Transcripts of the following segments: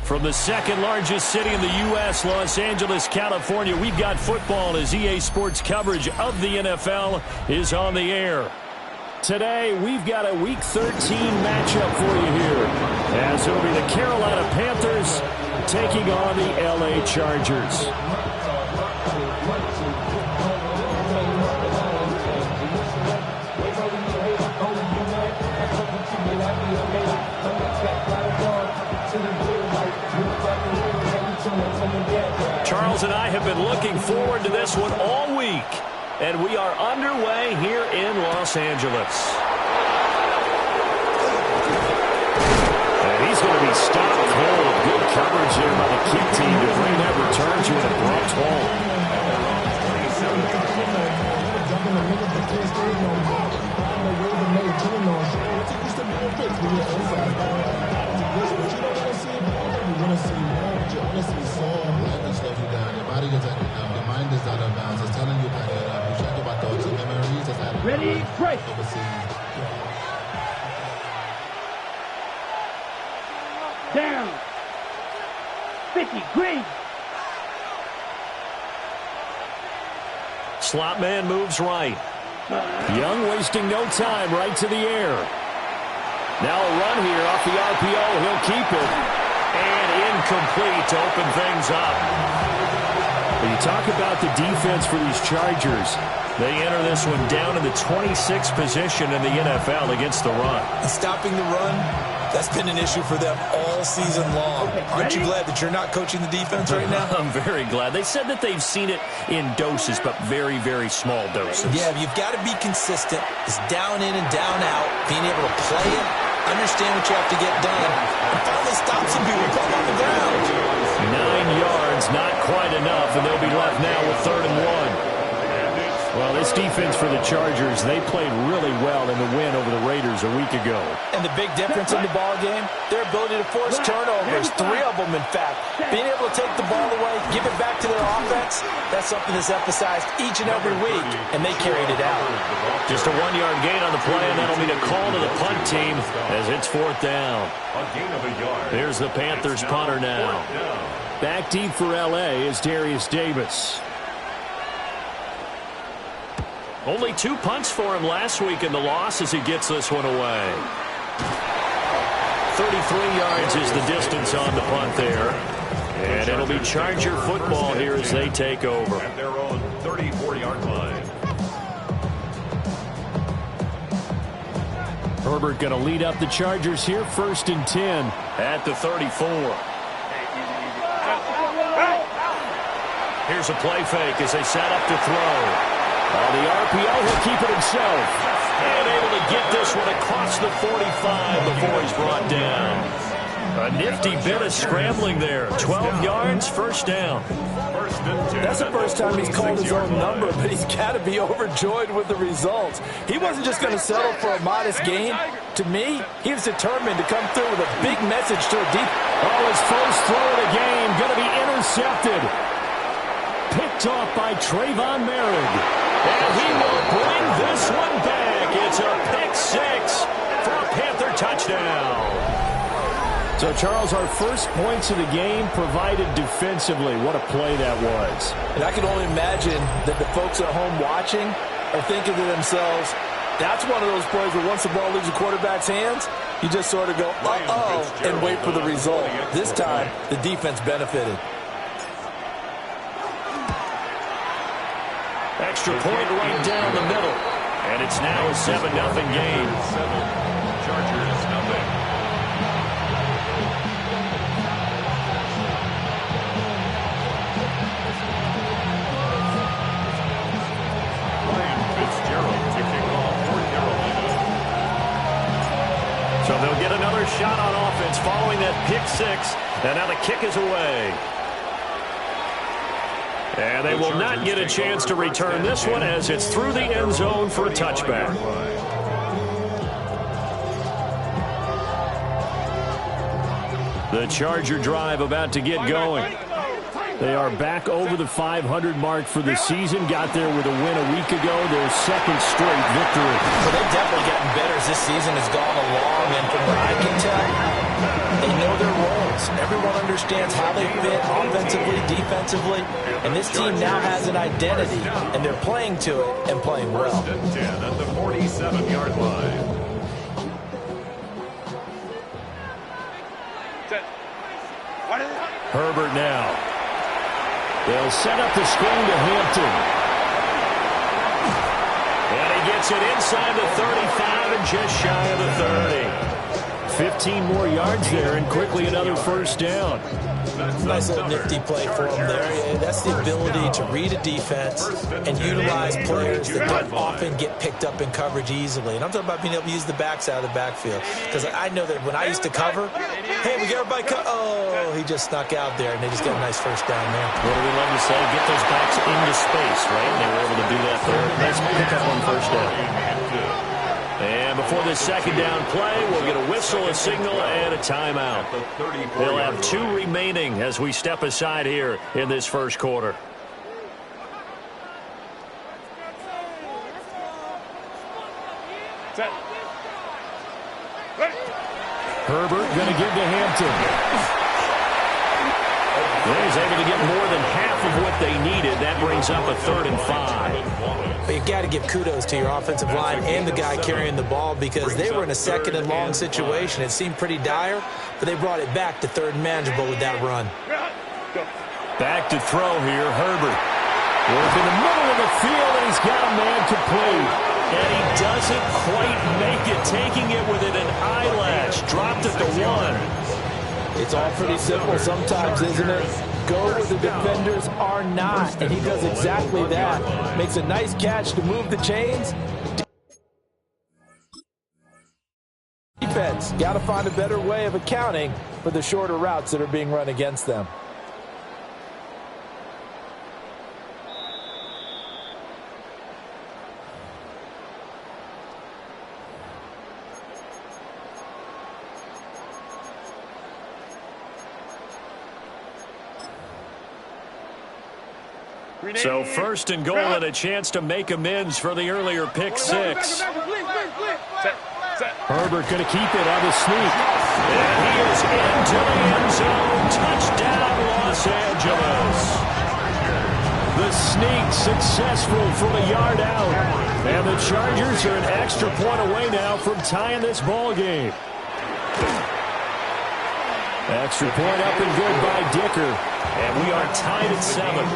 From the second largest city in the U.S., Los Angeles, California, we've got football as EA Sports coverage of the NFL is on the air. Today, we've got a Week 13 matchup for you here, as it'll be the Carolina Panthers taking on the L.A. Chargers. Charles and I have been looking forward to this one all week, and we are underway here in Los Angeles. And he's going to be stopped cold. Good coverage here by the kick team to bring that return to an abrupt halt. Ready, break. Down. 50, green. Slot man moves right. Young wasting no time, right to the air. Now a run here off the RPO. He'll keep it. And incomplete to open things up. When you talk about the defense for these Chargers, they enter this one down in the 26th position in the NFL against the run. Stopping the run, that's been an issue for them all season long. Aren't you glad that you're not coaching the defense right now? I'm very glad. They said that they've seen it in doses, but very, very small doses. Yeah, you've got to be consistent. It's down in and down out, being able to play it, understand what you have to get done, and finally stop some people put them on the ground. 9 yards, not quite enough, and they'll be left now with 3rd and 1. Well, this defense for the Chargers, they played really well in the win over the Raiders a week ago. And the big difference in the ball game, their ability to force turnovers, 3 of them, in fact. Being able to take the ball away, give it back to their offense, that's something that's emphasized each and every week, and they carried it out. Just a 1-yard gain on the play, and that'll be a call to the punt team as it's 4th down. Here's the Panthers punter now. Back deep for L.A. is Darius Davis. Only 2 punts for him last week in the loss as he gets this one away. 33 yards is the distance on the punt there. And it'll be Charger football here as they take over. At their own 34-yard line. Herbert going to lead up the Chargers here, 1st and 10 at the 34. Here's a play fake as they set up to throw. On the RPO, he'll keep it himself. And able to get this one across the 45 before he's brought down. A nifty bit of scrambling there. 12 yards, 1st down. That's the first time he's called his own number, but he's got to be overjoyed with the results. He wasn't just going to settle for a modest gain. To me, he was determined to come through with a big message to a deep. Oh, his first throw of the game going to be intercepted. Picked off by Trayvon Merrick. And he will bring this one back. It's a pick 6 for a Panther touchdown. So, Charles, our first points of the game provided defensively. What a play that was. And I can only imagine that the folks at home watching are thinking to themselves, that's one of those plays where once the ball leaves the quarterback's hands, you just sort of go, uh-oh, and wait for the result. This time, the defense benefited. Extra point right down the middle. And it's now a 7-0 game. Chargers nothing. Ryan Fitzgerald kicking off for Carolina. So they'll get another shot on offense following that pick 6. And now the kick is away. And they will not get a chance to return this one as it's through the end zone for a touchback. The Charger drive about to get going. They are back over the 500 mark for the season. Got there with a win a week ago. Their second straight victory. Well, they've definitely gotten better as this season has gone along. And from what I can tell, they know their roles. Everyone understands how they fit offensively, defensively. And this team now has an identity. And they're playing to it and playing well. 10 at the 47-yard line. Herbert now. They'll set up the screen to Hampton. And he gets it inside the 35 and just shy of the 30. 15 more yards there and quickly another first down. Nice little nifty play for him there. That's the ability to read a defense and utilize players that don't often get picked up in coverage easily. And I'm talking about being able to use the backs out of the backfield. Because I know that when I used to cover, hey, we got everybody oh, he just snuck out there, and they just got a nice first down there. What do we love to say? Get those backs into space, right? And they were able to do that there. Nice pickup on first down. And before this second down play, we'll get a whistle, a signal, and a timeout. They'll have 2 remaining as we step aside here in this first quarter. Herbert going to give to Hampton. Well, he's able to get more than half of what they needed. That brings up a 3rd and 5. But you got to give kudos to your offensive line and the guy carrying the ball because they were in a 2nd and long situation. It seemed pretty dire, but they brought it back to 3rd and manageable with that run. Back to throw here, Herbert. Work in the middle of the field, and he's got a man complete. And he doesn't quite make it, taking it within an eyelash. Dropped at the 1. It's all pretty simple sometimes, isn't it? Go where the defenders are not, and he does exactly that. Makes a nice catch to move the chains. Defense, got to find a better way of accounting for the shorter routes that are being run against them. So 1st and goal and a chance to make amends for the earlier pick 6. Herbert going to keep it on the sneak. And he is into the end zone. Touchdown, Los Angeles. The sneak successful from a yard out. And the Chargers are an extra point away now from tying this ball game. Extra point up and good by Dicker. And we are tied at 7.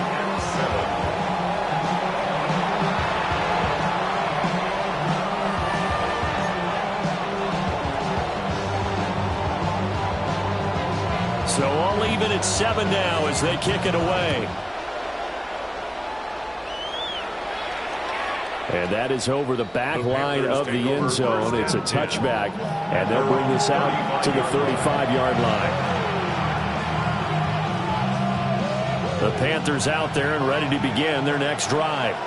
So all even at 7 now as they kick it away. And that is over the back line of the end zone. It's a touchback, and they'll bring this out to the 35-yard line. The Panthers out there and ready to begin their next drive.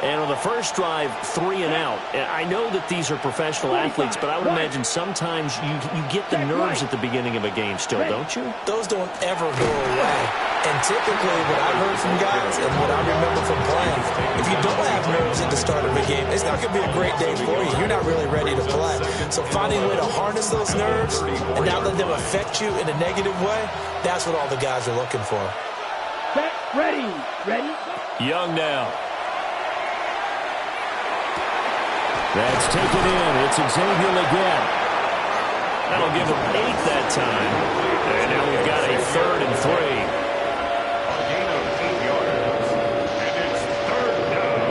And on the first drive, 3 and out. And I know that these are professional athletes, but I would imagine sometimes you get the nerves at the beginning of a game still, don't you? Those don't ever go away. And typically what I've heard from guys and what I remember from playing, if you don't have nerves at the start of a game, it's not going to be a great day for you. You're not really ready to play. So finding a way to harness those nerves and not let them affect you in a negative way, that's what all the guys are looking for. Set, ready. Young now. That's taken in. It's Xavier Legette. That'll give him 8 that time. And now we've got a 3rd and 3. A gain of 8 yards. And it's 3rd down.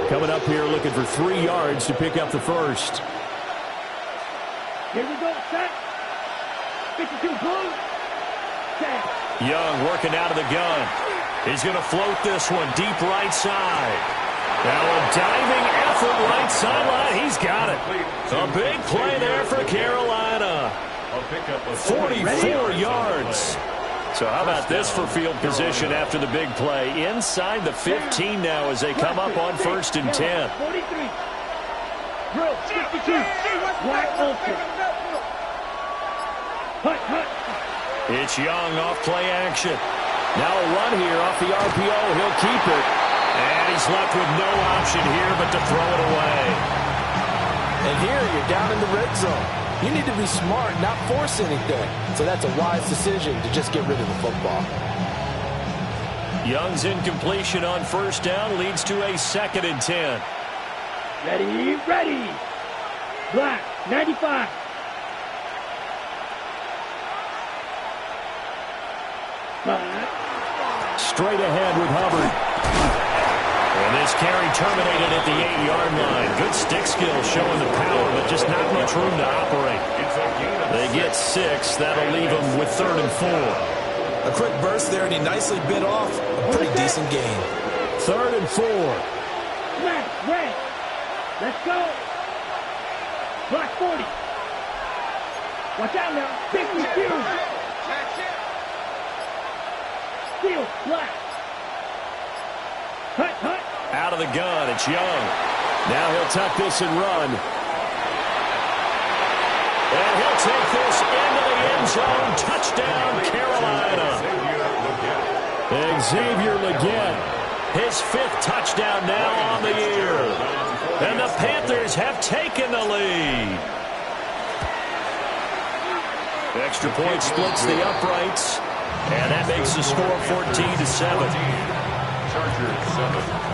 Coming up here looking for 3 yards to pick up the first. Here we go, set. 52 close. Set. Young working out of the gun. He's going to float this one deep right side. Now a diving effort right sideline. He's got it. A big play there for Carolina. 44 yards. So how about this for field position after the big play? Inside the 15 now as they come up on 1st and 10. 43. Drill, 52. Black ultra. Hut. It's Young off play action. Now a run here off the RPO. He'll keep it. And he's left with no option here but to throw it away. And here you're down in the red zone. You need to be smart, not force anything. So that's a wise decision to just get rid of the football. Young's incompletion on 1st down leads to a 2nd and 10. Ready. Black, 95. Straight ahead with Hubbard. And this carry terminated at the 8-yard line. Good stick skill showing the power, but just not much room to operate. They get 6. That'll leave them with 3rd and 4. A quick burst there, and he nicely bit off a pretty decent gain. 3rd and 4. Black, red. Let's go. Black 40. Watch out now. Big refuse. Steal, black. Hut. Out of the gun, it's Young. Now he'll tuck this and run. And he'll take this into the end zone. Touchdown, Carolina. Xavier Legette, his 5th touchdown now on the year. And the Panthers have taken the lead. Extra point splits the uprights. And that makes the score 14-7. Chargers 7.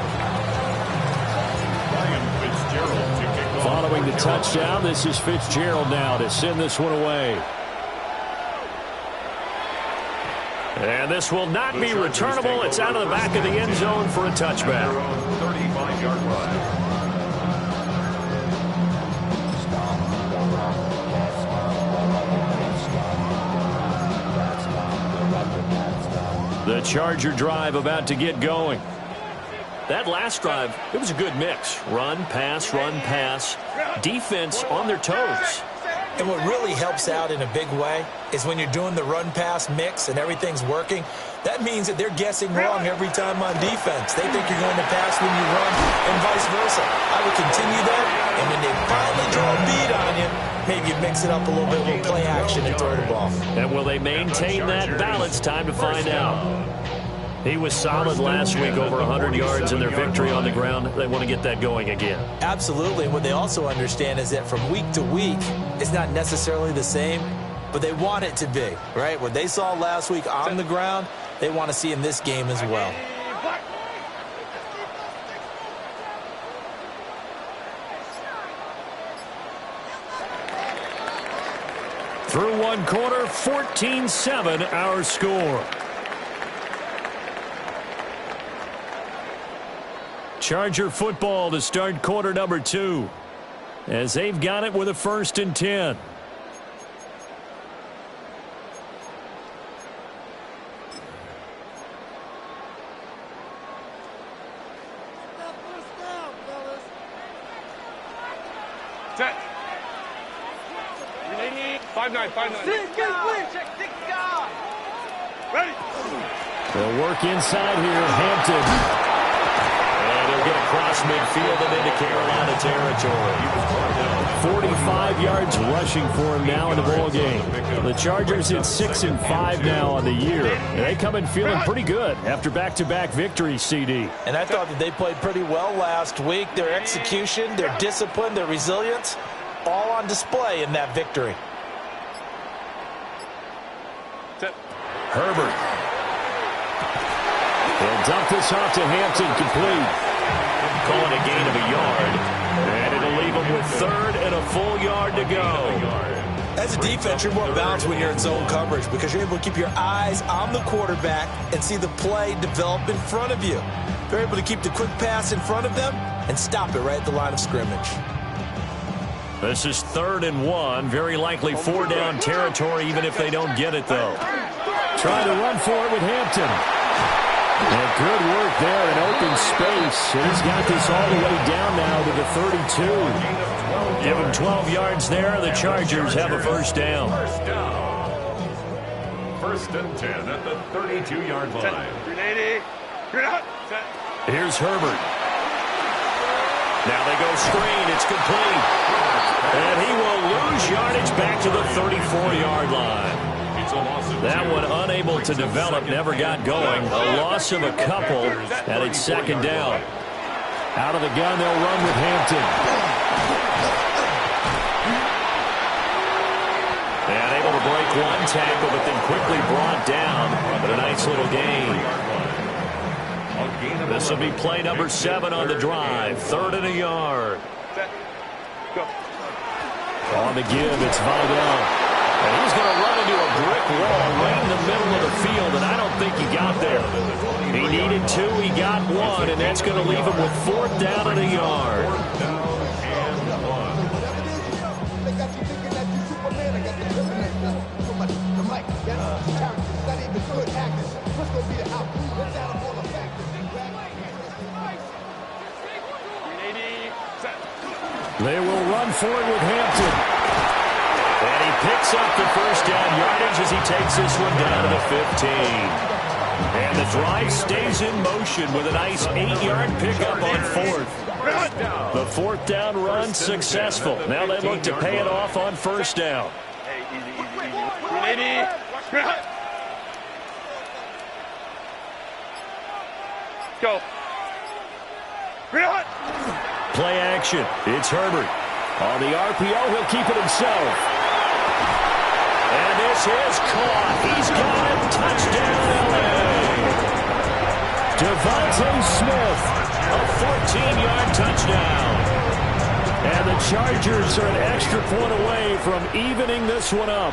Following the touchdown, this is Fitzgerald now to send this one away. And this will not be returnable. It's out of the back of the end zone for a touchback. 35-yard line. The Charger drive about to get going. That last drive, it was a good mix. Run, pass, run, pass. Defense on their toes. And what really helps out in a big way is when you're doing the run-pass mix and everything's working, that means that they're guessing wrong every time on defense. They think you're going to pass when you run and vice versa. I would continue that, and when they finally draw a bead on you, maybe you mix it up a little bit with play action and throw the ball. And will they maintain that balance? Time to find out. He was solid last week, over 100 yards in their victory on the ground. They want to get that going again. Absolutely. What they also understand is that from week to week, it's not necessarily the same, but they want it to be, right? What they saw last week on the ground, they want to see in this game as well. Through one quarter, 14-7 our score. Charger football to start quarter number 2 as they've got it with a 1st and 10. Set. 5-9. Ready. They'll work inside here. Hampton. And he'll get across midfield and into Carolina territory. 45 yards rushing for him now in the ball game. The Chargers at 6-5 now on the year. And they come in feeling pretty good after back-to-back victories, CD. And I thought that they played pretty well last week. Their execution, their discipline, their resilience, all on display in that victory. Herbert. He'll dump this off to Hampton, complete. Calling a gain of a yard. And it'll leave him with 3rd and a full yard to go. As a defense, you're more balanced when you're in zone coverage because you're able to keep your eyes on the quarterback and see the play develop in front of you. They're able to keep the quick pass in front of them and stop it right at the line of scrimmage. This is 3rd and 1. Very likely 4-down territory, even if they don't get it, though. Trying to run for it with Hampton. And good work there in open space. And he's got this all the way down now to the 32. Give him 12 yards there. The Chargers have a 1st down. first and 10 at the 32-yard line. 380. You're out. Set. Here's Herbert. Now they go screen. It's complete. And he will lose yardage back to the 34-yard line. That one unable to develop, never got going. A loss of a couple, and it's second down. Out of the gun, they'll run with Hampton. And able to break one tackle, but then quickly brought down. But a nice little gain. This will be play number 7 on the drive. 3rd and a yard. Set. Go. On the give, it's Vidal. And he's going to run into a brick wall right in the middle of the field, and I don't think he got there. He needed 2, he got 1, and that's going to leave him with 4th down and a yard. They will run forward with Hampton. And he picks up the first down yardage as he takes this one down to the 15. And the drive stays in motion with a nice 8-yard pickup on 4th. The 4th down run successful. Now they look to pay it off on 1st down. Hey, easy. 380. Go. Play action. It's Herbert. On the RPO, he'll keep it himself. And this is caught. He's got it. Touchdown, L.A. Devontae Smith, a 14-yard touchdown. And the Chargers are an extra point away from evening this one up.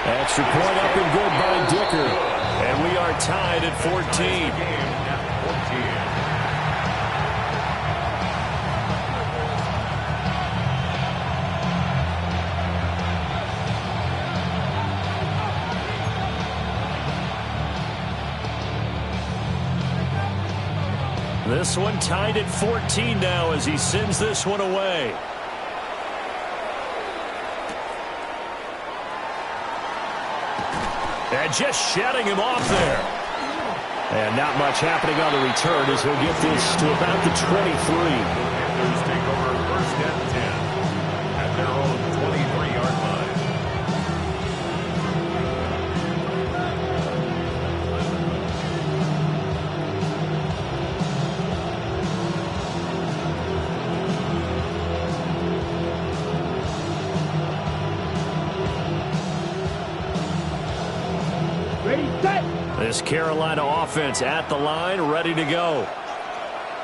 Extra point up and good by Dicker. And we are tied at 14. This one tied at 14 now as he sends this one away. And just shutting him off there. And not much happening on the return as he'll get this to about the 23. Panthers take over 1st and 10 at their own 23-yard line. This Carolina offense at the line, ready to go.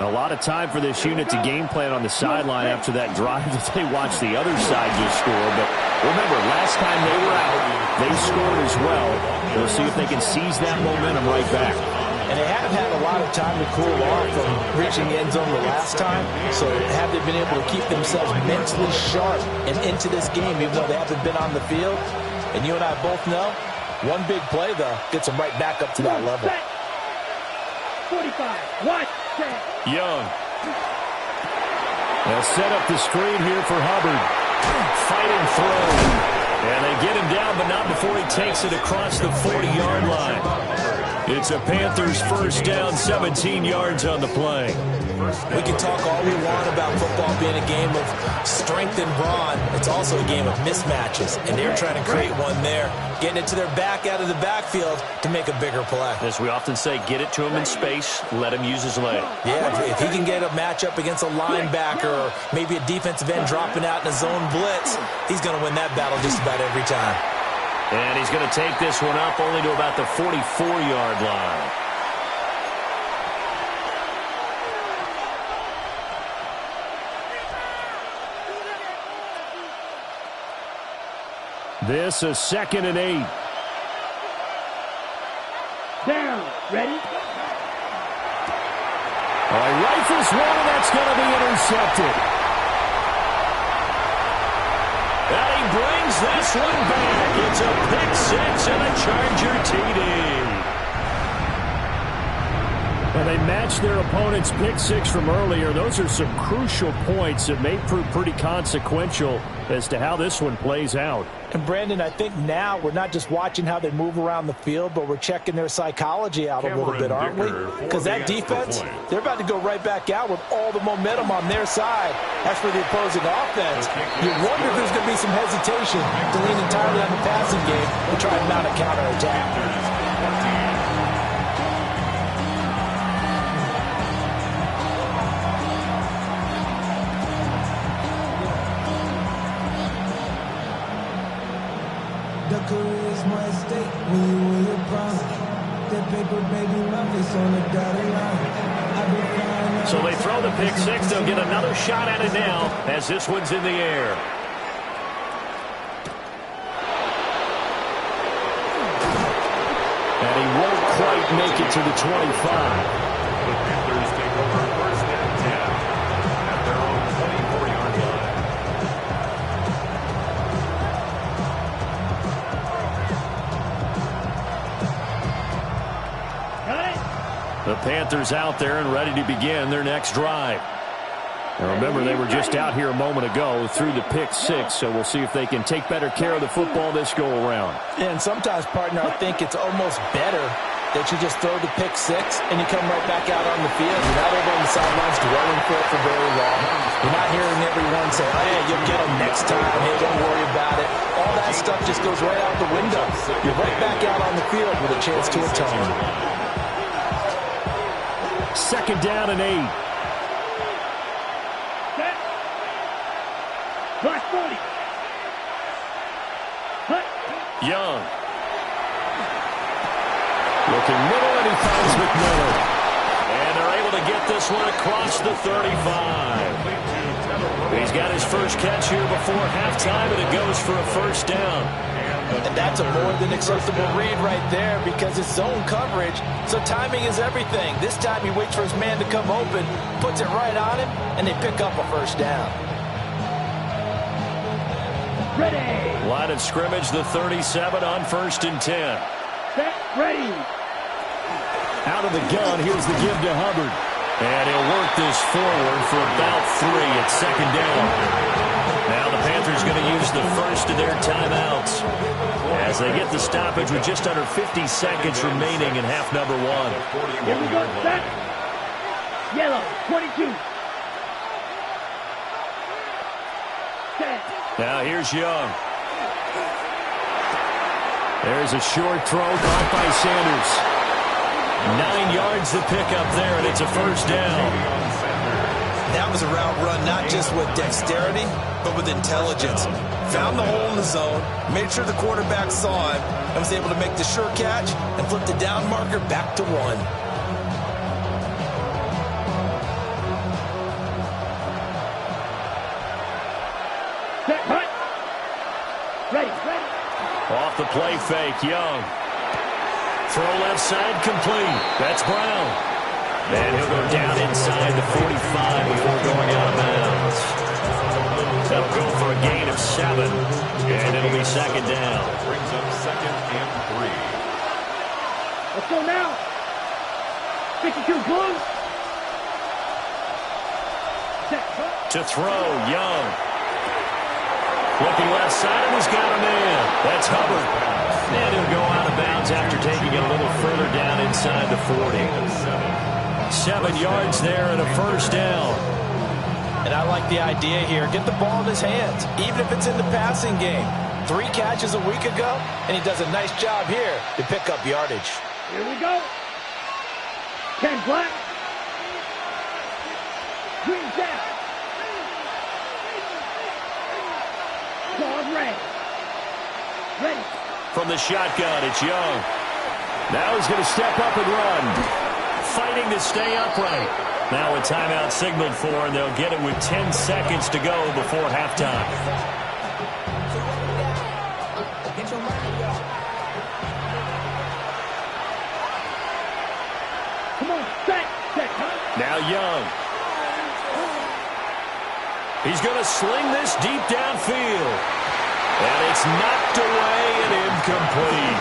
A lot of time for this unit to game plan on the sideline after that drive that they watched the other side just score. But remember, last time they were out, they scored as well. We'll see if they can seize that momentum right back. And they have had a lot of time to cool off from reaching the end zone the last time. So have they been able to keep themselves mentally sharp and into this game, even though they haven't been on the field? And you and I both know, one big play, though, gets them right back up to that level. 45. Watch. Young. They'll set up the screen here for Hubbard. Fighting throw. And they get him down, but not before he takes it across the 40-yard line. It's a Panthers first down, 17 yards on the play. We can talk all we want about football being a game of strength and brawn. It's also a game of mismatches, and they're trying to create one there, getting it to their back out of the backfield to make a bigger play. As we often say, get it to him in space, let him use his leg. Yeah, if he can get a matchup against a linebacker or maybe a defensive end dropping out in a zone blitz, he's going to win that battle just about every time. And he's going to take this one up only to about the 44-yard line. This is 2nd and 8. Down. Ready? All right, rifles one, and that's going to be intercepted. And he brings this one back. It's a pick six and a Charger TD. And they matched their opponent's pick six from earlier. Those are some crucial points that may prove pretty consequential as to how this one plays out. And Brandon, I think now we're not just watching how they move around the field, but we're checking their psychology out a little bit, aren't we? Because that defense, they're about to go right back out with all the momentum on their side. As for the opposing offense, you wonder if there's going to be some hesitation to lean entirely on the passing game and try and mount a counterattack. The career's my stake when you win your promise. That paper, baby, my face on the dotted line. So they throw the pick six. They'll get another shot at it now as this one's in the air. And he won't quite make it to the 25. The Panthers take over first and 10 at their own 24-yard line. The Panthers out there and ready to begin their next drive. Now remember, they were just out here a moment ago through the pick six, so we'll see if they can take better care of the football this go-around. And sometimes, partner, I think it's almost better that you just throw the pick six and you come right back out on the field. You're not over on the sidelines dwelling for it for very long. You're not hearing everyone say, oh, yeah, you'll get them next time. Hey, don't worry about it. All that stuff just goes right out the window. You're right back out on the field with a chance to atone. Second down and 8. Set. Plus 40. Hut. Young. Looking middle, and he finds McMillan. And they're able to get this one across the 35. He's got his first catch here before halftime, and it goes for a first down. And that's a more than acceptable read right there because it's zone coverage, so timing is everything. This time he waits for his man to come open, puts it right on him, and they pick up a first down. Ready. Line of scrimmage, the 37 on first and 10. Set. Ready. Out of the gun, here's the give to Hubbard. And he'll work this forward for about 3 at second down. Now the Panthers going to use the first of their timeouts as they get the stoppage with just under 50 seconds remaining in half number 1. Here we go. Set. Yellow. 22. Set. Now here's Young. There's a short throw caught by Sanders. 9 yards to pick up there, and it's a first down. That was a route run not just with dexterity, but with intelligence. Found the hole in the zone, made sure the quarterback saw him, and was able to make the sure catch and flip the down marker back to 1. Set. Hut. Ready. Ready. Off the play fake, Young. Throw left side complete. That's Brown. And he'll go down inside the 45 before going out of bounds. That'll go for a gain of 7. And it'll be second down. Brings up second and 3. Let's go now. 52 blue. Set. Hut. To throw, Young. Looking left side, and he's got a man. That's Hubbard. And he'll go out of bounds after taking it a little further down inside the 40. 7 yards there and a first down. And I like the idea here. Get the ball in his hands, even if it's in the passing game. 3 catches a week ago, and he does a nice job here to pick up yardage. Here we go. 10 black. Green down. Dog red. Ready. From the shotgun, it's Young. Now he's going to step up and run. Fighting to stay upright. Now a timeout signaled for, and they'll get it with 10 seconds to go before halftime. Come on. Set. Set. Hut. Now Young. He's going to sling this deep downfield. And it's knocked away and incomplete.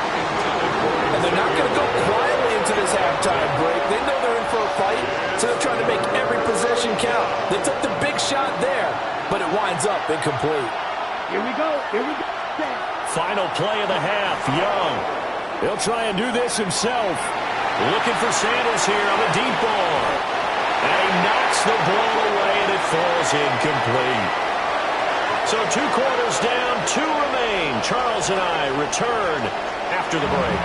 And they're not going to go quietly and into this halftime break. They know they're in for a fight, so they're trying to make every possession count. They took the big shot there, but it winds up incomplete. Here we go. Here we go. Final play of the half. Young. He'll try and do this himself. Looking for Sanders here on the deep ball. And he knocks the ball away, and it falls incomplete. So 2 quarters down, 2 remain. Charles and I return after the break.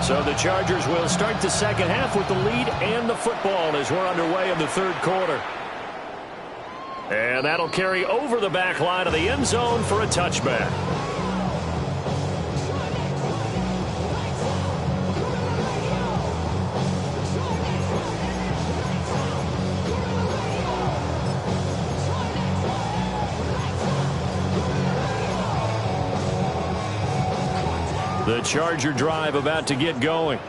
So the Chargers will start the second half with the lead and the football as we're underway in the third quarter. And that'll carry over the back line of the end zone for a touchback. The Charger drive about to get going.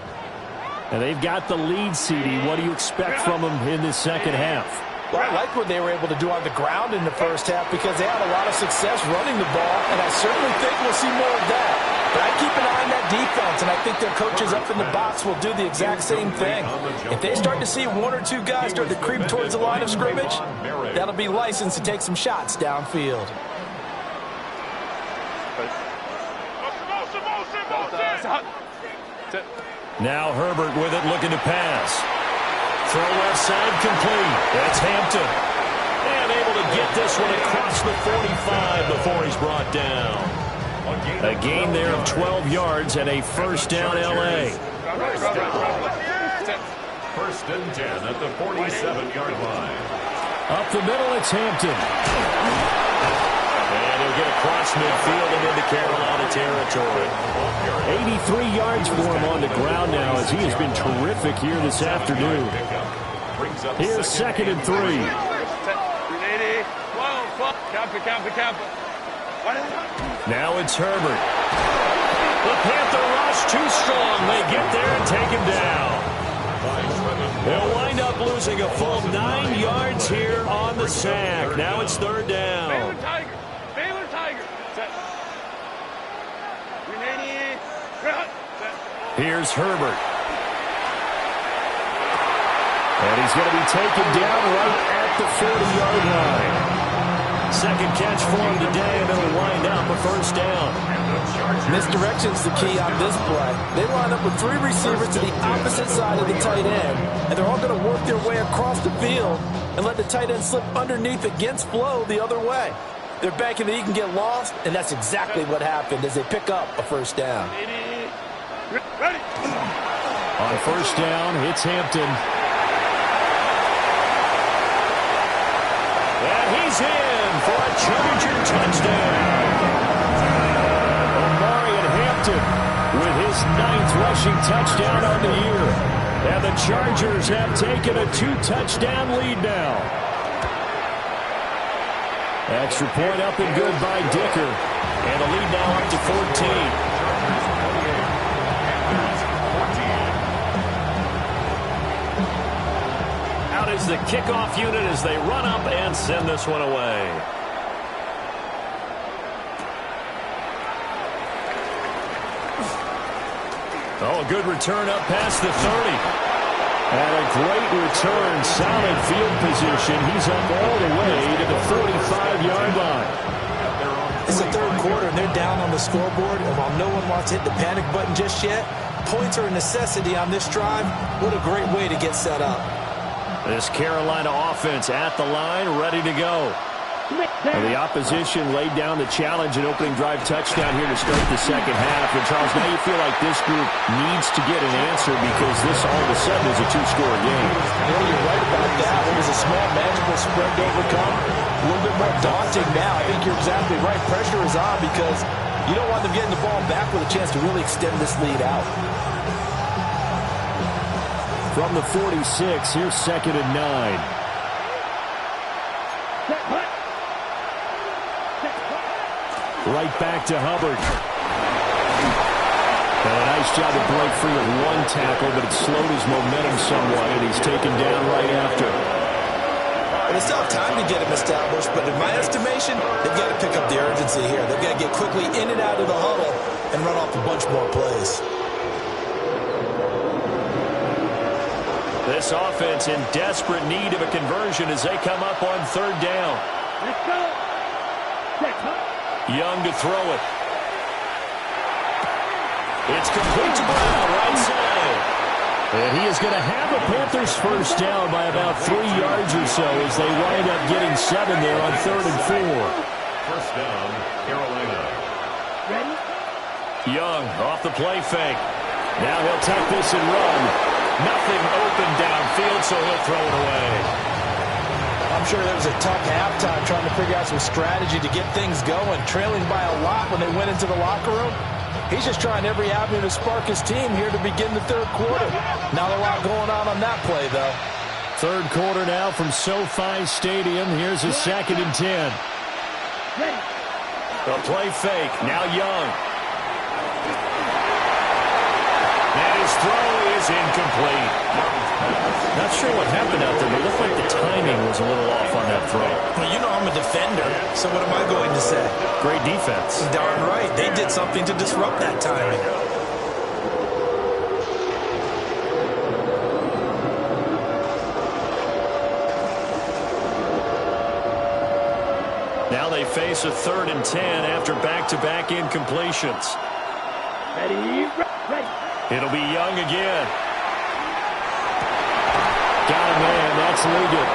And they've got the lead, CD. What do you expect from them in this second half? Well, I like what they were able to do on the ground in the first half because they had a lot of success running the ball, and I certainly think we'll see more of that. But I keep an eye on that defense, and I think their coaches up in the box will do the exact same thing. If they start to see 1 or 2 guys start to creep towards the line of scrimmage, that'll be licensed to take some shots downfield. Now Herbert with it, looking to pass. Throw left side, complete. That's Hampton. And able to get this one across the 45 before he's brought down. A gain there of 12 yards and a first down, L.A. First and 10 at the 47-yard line. Up the middle, it's Hampton. And he'll get across midfield and into Carolina territory. 83 yards for him on the ground now as he has been terrific here this afternoon. Here's second and 3. Now it's Herbert. The Panther rush too strong. They get there and take him down. They'll wind up losing a full 9 yards here on the sack. Now it's third down. Baylor Tiger. Here's Herbert. And he's going to be taken down right at the 40-yard line. Second catch for him today, and it'll wind up a first down. Misdirection's the key on this play. They line up with 3 receivers to the opposite side of the tight end, and they're all going to work their way across the field and let the tight end slip underneath against flow the other way. They're banking that he can get lost, and that's exactly what happened as they pick up a first down. On first down, it's Hampton. And he's in for a Charger touchdown. Omarion Hampton with his 9th rushing touchdown on the year. And the Chargers have taken a 2-touchdown lead now. Extra point up and good by Dicker. And the lead now up to 14. Out is the kickoff unit as they run up and send this one away. Oh, a good return up past the 30. And a great return, solid field position. He's up all the way to the 45-yard line. It's the third quarter, and they're down on the scoreboard. And while no one wants to hit the panic button just yet, points are a necessity on this drive. What a great way to get set up. This Carolina offense at the line, ready to go. And the opposition laid down the challenge and opening drive touchdown here to start the second half. And, Charles, now you feel like this group needs to get an answer because this all of a sudden is a 2-score game. Yeah, you're right about that. It was a small, manageable spread to overcome. A little bit more daunting now. I think you're exactly right. Pressure is on because You don't want them getting the ball back with a chance to really extend this lead out. From the 46, here's 2nd and 9. Right back to Hubbard. And a nice job to break free with one tackle, but it slowed his momentum somewhat, and he's taken down right after. Well, they still have time to get him established, but in my estimation, they've got to pick up the urgency here. They've got to get quickly in and out of the huddle and run off a bunch more plays. This offense in desperate need of a conversion as they come up on 3rd down. Let's go. Young to throw it. It's complete to Brown, right side. And he is going to have the Panthers first down by about 3 yards or so as they wind up getting 7 there on 3rd and 4. First down, Carolina. Ready? Young off the play fake. Now he'll take this and run. Nothing open downfield, so he'll throw it away. I'm sure there was a tough halftime trying to figure out some strategy to get things going. Trailing by a lot when they went into the locker room. He's just trying every avenue to spark his team here to begin the 3rd quarter. Not a lot going on that play, though. 3rd quarter now from SoFi Stadium. Here's a 2nd and 10. Ready. The play fake. Now Young. And his throw is incomplete. Not sure what happened out there, but it looked like the timing was a little off on that throw. Well, you know I'm a defender, so what am I going to say? Great defense. Darn right. They did something to disrupt that timing. Now they face a 3rd and 10 after back-to-back incompletions. Ready. Ready. It'll be Young again. Got a man. That's Liggett.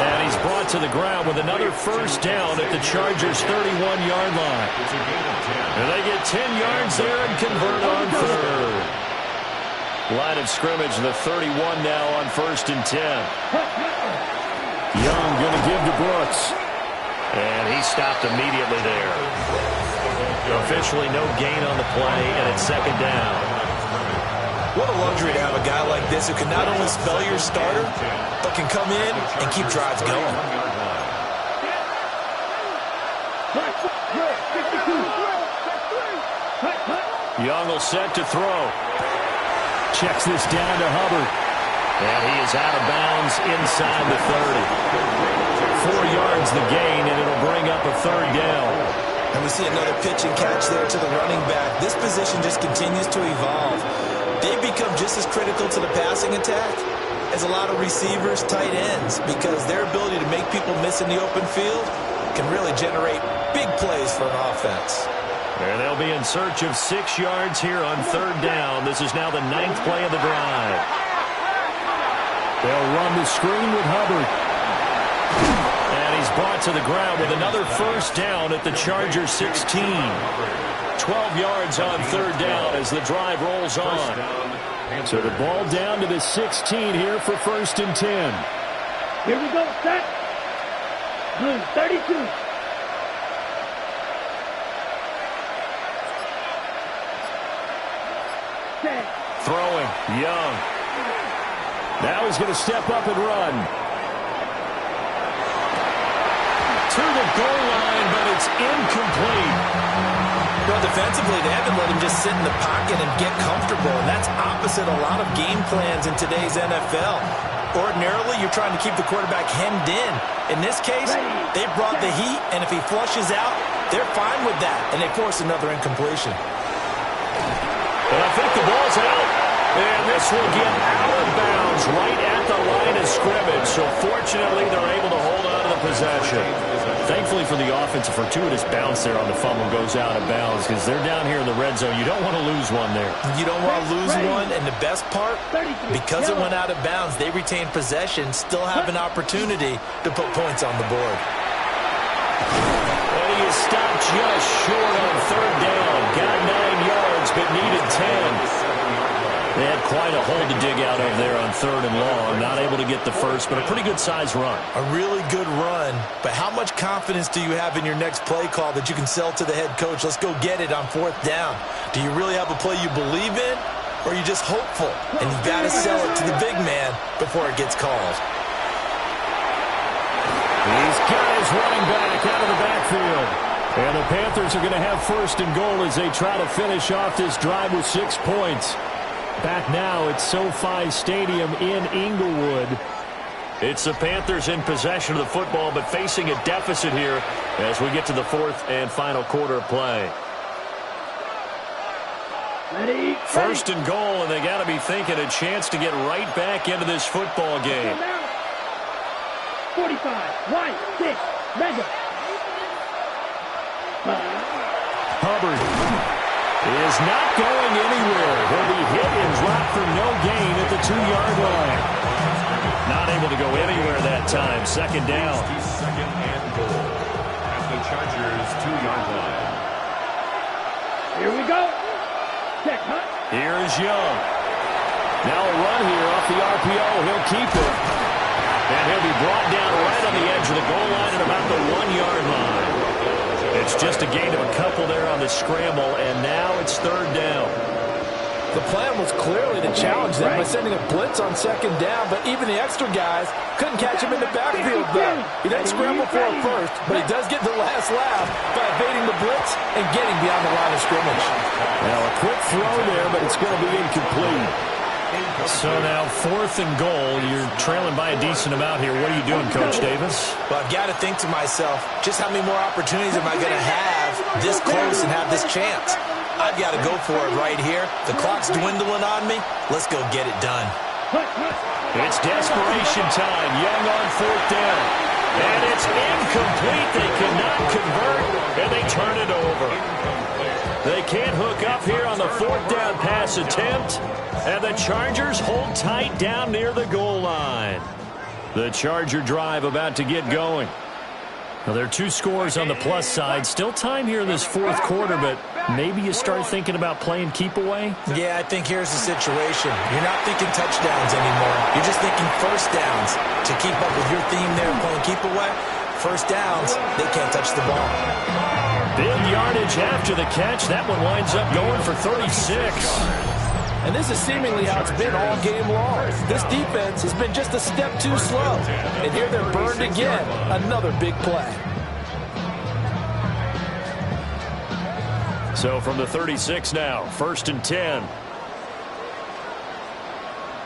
And he's brought to the ground with another first down at the Chargers' 31-yard line. And they get 10 yards there and convert on 3rd. Line of scrimmage, the 31 now on 1st and 10. Young going to give to Brooks. And he stopped immediately there. Officially no gain on the play, and it's 2nd down. What a luxury to have a guy like this who can not only spell your starter, but can come in and keep drives going. Young will set to throw. Checks this down to Hubbard. And he is out of bounds inside the 30. 4 yards the gain, and it'll bring up a 3rd down. And we see another pitch and catch there to the running back. This position just continues to evolve. They've become just as critical to the passing attack as a lot of receivers, tight ends, because their ability to make people miss in the open field can really generate big plays for an offense. And they'll be in search of 6 yards here on 3rd down. This is now the 9th play of the drive. They'll run the screen with Hubbard. And he's brought to the ground with another first down at the Chargers' 16. 12 yards on 3rd down as the drive rolls on. So the ball down to the 16 here for 1st and 10. Here we go. Set. Blue 32. Set. Throwing. Young. Now he's going to step up and run. To the goal line, but it's incomplete. Well, defensively, they haven't let him just sit in the pocket and get comfortable, and that's opposite a lot of game plans in today's NFL. Ordinarily, you're trying to keep the quarterback hemmed in. In this case, they brought the heat, and if he flushes out, they're fine with that, and they force another incompletion. And I think the ball's out. And this will get out of bounds right at the line of scrimmage. So fortunately, they're able to hold on to the possession. Thankfully for the offense, a fortuitous bounce there on the fumble goes out of bounds because they're down here in the red zone. You don't want to lose one there. You don't want to lose one, and the best part, because it went out of bounds, they retain possession, still have an opportunity to put points on the board. And he is stopped just short on 3rd down. Got 9 yards, but needed 10. They had quite a hole to dig out of there on 3rd and long. Not able to get the first, but a pretty good-sized run. A really good run, but how much confidence do you have in your next play call that you can sell to the head coach? Let's go get it on 4th down. Do you really have a play you believe in, or are you just hopeful? And you've got to sell it to the big man before it gets called. These guys running back out of the backfield. And the Panthers are going to have 1st and goal as they try to finish off this drive with 6 points. Back now at SoFi Stadium in Inglewood. It's the Panthers in possession of the football, but facing a deficit here as we get to the 4th and final quarter of play. Ready. 1st and goal, and they got to be thinking a chance to get right back into this football game. 45, wide, 6, mega. Hubbard is not going anywhere. He'll be hit and dropped for no gain at the 2-yard line. Not able to go anywhere that time. 2nd down. 2nd and goal at the Chargers' 2-yard line. Here we go. Check, huh? Here is Young. Now a run here off the RPO. He'll keep it. And he'll be brought down right on the edge of the goal line at about the 1-yard line. It's just a gain of a couple there on the scramble, and now it's 3rd down. The plan was clearly to challenge them by sending a blitz on 2nd down, but even the extra guys couldn't catch him in the backfield there. He didn't scramble for it first, but he does get the last laugh by evading the blitz and getting beyond the line of scrimmage. Now a quick throw there, but it's going to be incomplete. So now 4th and goal. You're trailing by a decent amount here. What are you doing, Coach Davis? Well, I've got to think to myself, just how many more opportunities am I going to have this close and have this chance? I've got to go for it right here. The clock's dwindling on me. Let's go get it done. It's desperation time. Young on 4th down. And it's incomplete. They cannot convert, and they turn it over. They can't hook up here on the 4th down pass attempt. And the Chargers hold tight down near the goal line. The Charger drive about to get going. Now, there are 2 scores on the plus side. Still time here in this 4th quarter, but maybe you start thinking about playing keep away? Yeah, I think here's the situation. You're not thinking touchdowns anymore. You're just thinking 1st downs. To keep up with your theme there, playing keep away, 1st downs, they can't touch the ball. Big yardage after the catch. That one winds up going for 36. And this is seemingly how it's been all game long. This defense has been just a step too slow. And here they're burned again. Another big play. So from the 36 now, 1st and 10.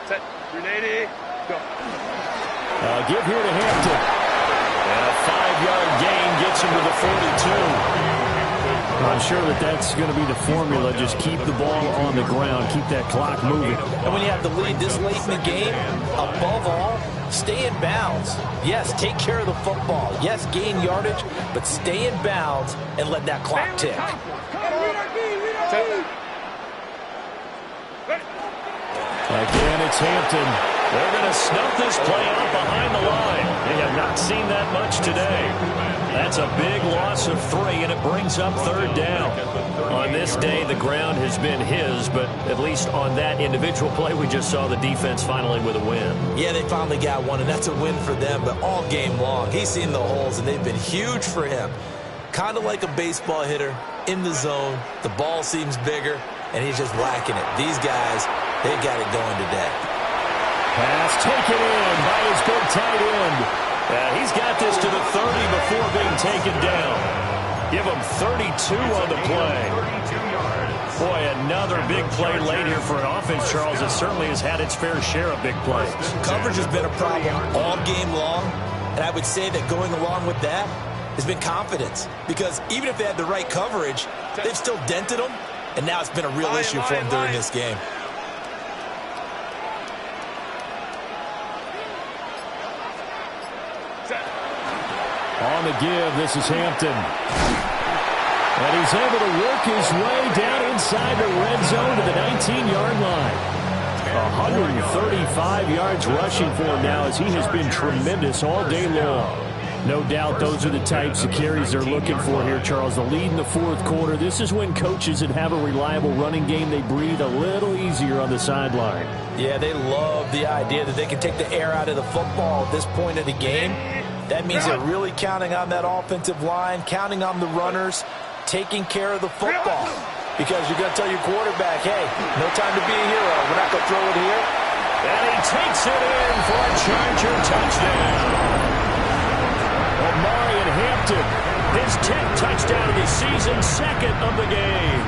Set. Ready. Go. Give here to Hampton. And a 5-yard gain gets him to the 42. I'm sure that's going to be the formula. Just keep the ball on the ground. Keep that clock moving. And when you have the lead this late in the game, above all, stay in bounds. Yes, take care of the football. Yes, gain yardage, but stay in bounds and let that clock tick. Again, it's Hampton. They're going to snuff this play out behind the line. They have not seen that much today. That's a big loss of 3, and it brings up 3rd down. On this day, the ground has been his, but at least on that individual play, we just saw the defense finally with a win. Yeah, they finally got one, and that's a win for them, but all game long, he's seen the holes, and they've been huge for him. Kind of like a baseball hitter in the zone. The ball seems bigger, and he's just whacking it. These guys, they've got it going today. Pass taken in by his big tight end. And he's got this to the 30 before being taken down. Give him 32 on the play. Boy, another big play late here for an offense, Charles, that certainly has had its fair share of big plays. Coverage has been a problem all game long, and I would say that going along with that has been confidence. Because even if they had the right coverage, they've still dented them, and now it's been a real issue for them during this game. On the give, this is Hampton. And he's able to work his way down inside the red zone to the 19-yard line. 135 yards rushing for him now as he has been tremendous all day long. No doubt those are the types of carries they're looking for here, Charles. The lead in the fourth quarter. This is when coaches that have a reliable running game, they breathe a little easier on the sideline. Yeah, they love the idea that they can take the air out of the football at this point of the game. That means they're really counting on that offensive line, counting on the runners, taking care of the football. Because you're going to tell your quarterback, hey, no time to be a hero. We're not going to throw it here. And he takes it in for a Charger touchdown. Omarion Hampton, his 10th touchdown of the season, second of the game.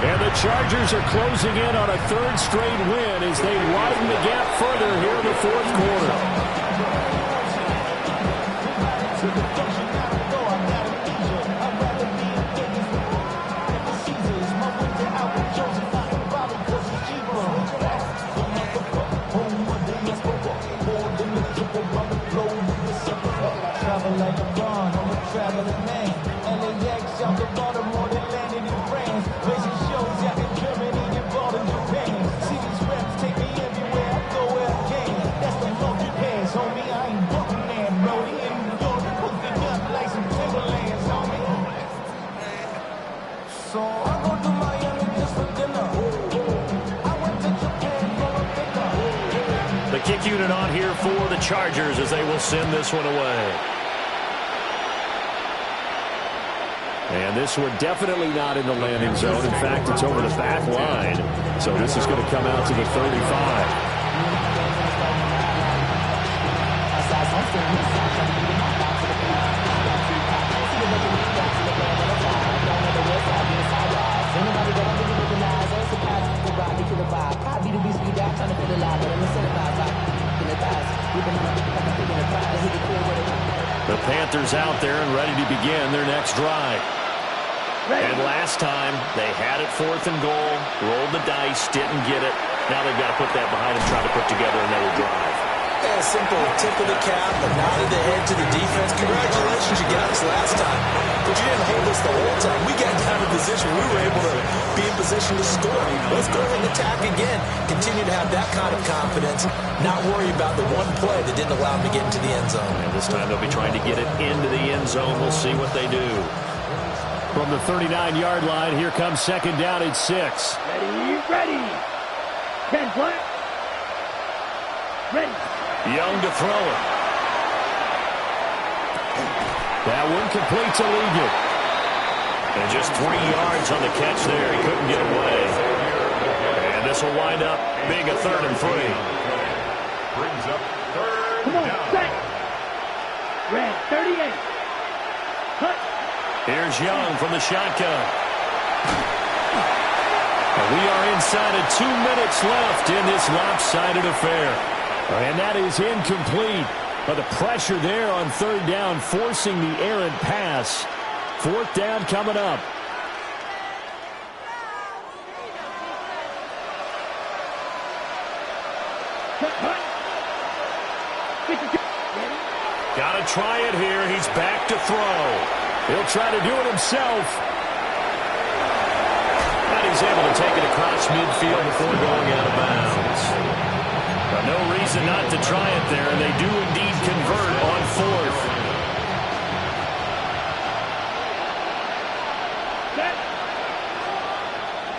And the Chargers are closing in on a third straight win as they widen the gap further here in the fourth quarter. Kick unit on here for the Chargers as they will send this one away. And this one definitely not in the landing zone. In fact, it's over the back line. So this is going to come out to the 35. The Panthers out there and ready to begin their next drive. And last time, they had it 4th and goal, rolled the dice, didn't get it. Now they've got to put that behind and try to put together another drive. Yeah, a simple tip of the cap, a nod of the head to the defense. Congratulations, you got us last time. But you didn't hold us the whole time. We got down in position. We were able to be in position to score. Let's go ahead and attack again. Continue to have that kind of confidence. Not worry about the one play that didn't allow them to get into the end zone. And this time they'll be trying to get it into the end zone. We'll see what they do. From the 39-yard line, here comes second down at 6. Ready, ready. 10 flat. Ready. Young to throw it. That one complete to Ligon. And just 3 yards on the catch there. He couldn't get away. And this will wind up being a 3rd and 3. Brings up 3rd Come on, down. set. Red, 38. Cut. Here's Young from the shotgun. And we are inside of 2 minutes left in this lopsided affair. And that is incomplete. But the pressure there on 3rd down, forcing the errant pass. 4th down coming up. Got to try it here. He's back to throw. He'll try to do it himself. And he's able to take it across midfield before going out of bounds. But no reason not to try it there, and they do indeed convert on 4th. Set.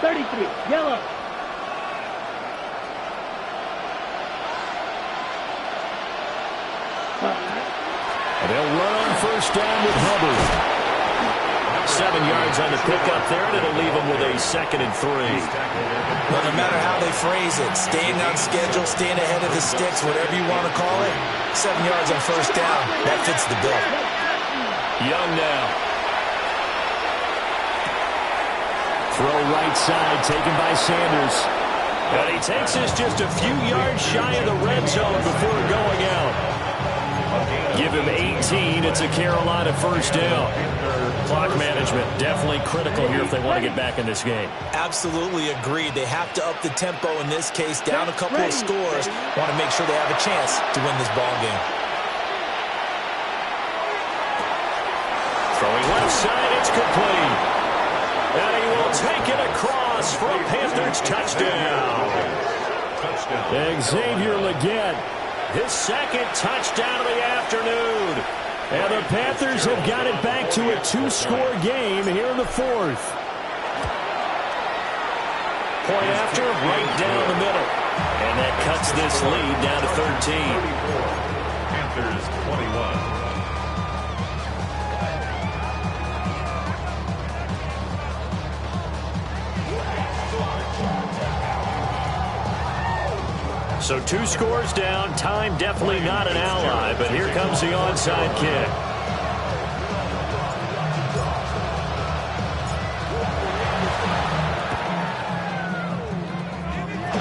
33, yellow. They'll run on 1st down with Hubbard. 7 yards on the pickup there, and it'll leave them with a 2nd and 3. Well, no matter how they phrase it, staying on schedule, staying ahead of the sticks, whatever you want to call it, 7 yards on 1st down, that fits the bill. Young now. Throw right side, taken by Sanders. And he takes us just a few yards shy of the red zone before going out. Give him 18. It's a Carolina 1st down. Clock management definitely critical here if they want to get back in this game. Absolutely agreed. They have to up the tempo in this case, down a couple of scores. Want to make sure they have a chance to win this ball game. Throwing left side, it's complete. And he will take it across for a Panthers touchdown. Xavier Legette, his 2nd touchdown of the afternoon. And the Panthers have got it back to a 2-score game here in the fourth. Point after, right down the middle. And that cuts this lead down to 13. Panthers 21. So 2 scores down. Time definitely not an ally, but here comes the onside kick.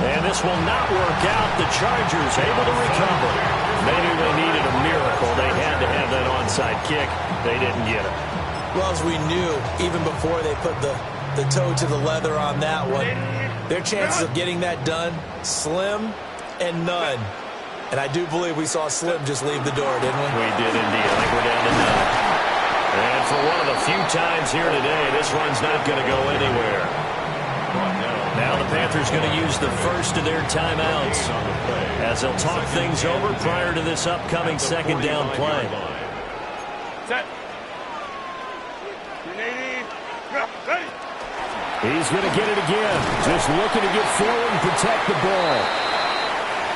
And this will not work out. The Chargers able to recover. Maybe they needed a miracle. They had to have that onside kick. They didn't get it. Well, as we knew, even before they put the toe to the leather on that one, their chances of getting that done, slim and none. And I do believe we saw Slim just leave the door, didn't we? We did indeed. I think we're down to none. And for one of the few times here today, this run's not going to go anywhere. Now the Panthers going to use the first of their timeouts as they'll talk things over prior to this upcoming second down play. Set. Ready. He's going to get it again. Just looking to get forward and protect the ball.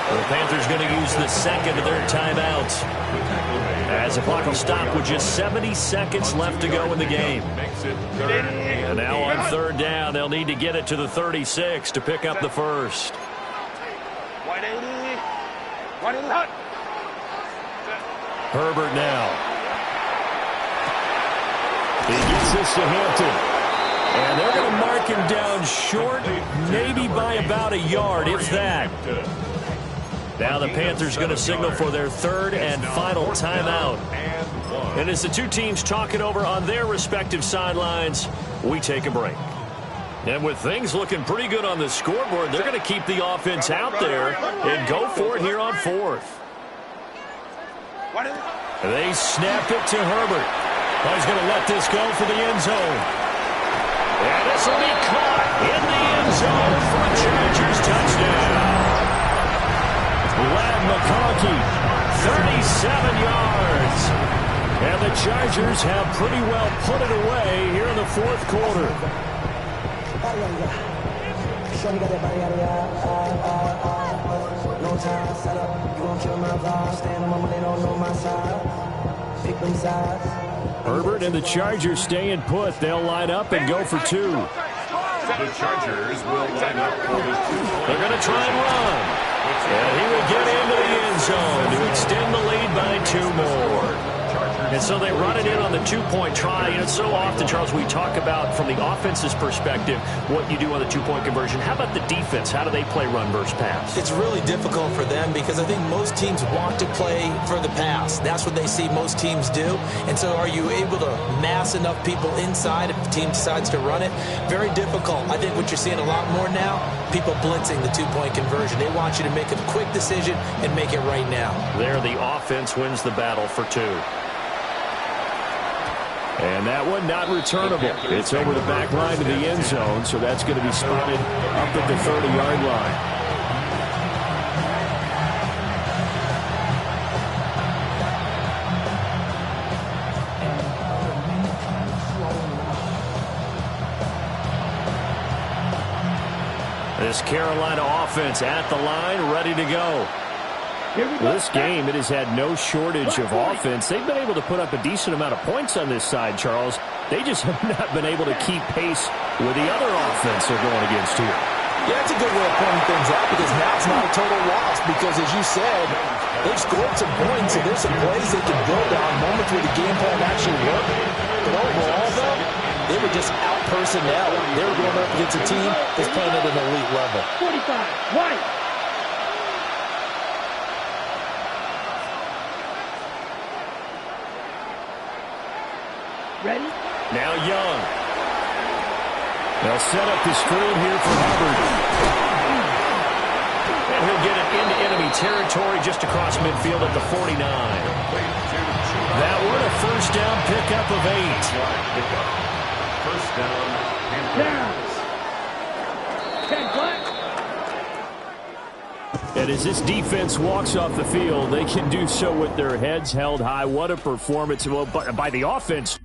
The Panthers going to use the second of their timeouts as the clock will stop with just 70 seconds left to go in the game. And now on third down, they'll need to get it to the 36 to pick up the first. Herbert now. He gets this to Hampton. And they're going to mark him down short, maybe by about a yard, if that. Now the Panthers going to signal for their third and final timeout. And as the two teams talk it over on their respective sidelines, we take a break. And with things looking pretty good on the scoreboard, they're going to keep the offense out there and go for it here on fourth. They snap it to Herbert. He's going to let this go for the end zone. And this will be caught in the end zone for a Chargers touchdown. Ladd McConkey, 37 yards. And the Chargers have pretty well put it away here in the fourth quarter. Herbert and the Chargers staying put. They'll line up and go for two. The Chargers will line up for the 2. They're going to try and run. And he will get into the end zone to extend the lead by 2 more. And so they run it in on the 2-point try. You know, so often, Charles, we talk about from the offense's perspective what you do on the 2-point conversion. How about the defense? How do they play run versus pass? It's really difficult for them because I think most teams want to play for the pass. That's what they see most teams do. And so are you able to mass enough people inside if the team decides to run it? Very difficult. I think what you're seeing a lot more now, people blitzing the 2-point conversion. They want you to make a quick decision and make it right now. There, the offense wins the battle for 2. And that one not returnable. It's over the back line to the end zone, so that's going to be spotted up at the 30-yard line. This Carolina offense at the line, ready to go. This game, it has had no shortage of offense. They've been able to put up a decent amount of points on this side, Charles. They just have not been able to keep pace with the other offense they're going against here. Yeah, that's a good way of pointing things out because now it's not a total loss because, as you said, they've scored some points and there's some plays they can build on, moments where the game plan actually worked. But overall, though, they were just out-personnel. They were going up against a team that's playing at an elite level. 45, white. Ready? Now Young. They'll set up the screen here for Hubbard. And he'll get it into enemy territory just across midfield at the 49. That one a first down pickup of 8. First down. Down. 10 flat. And as this defense walks off the field, they can do so with their heads held high. What a performance by the offense.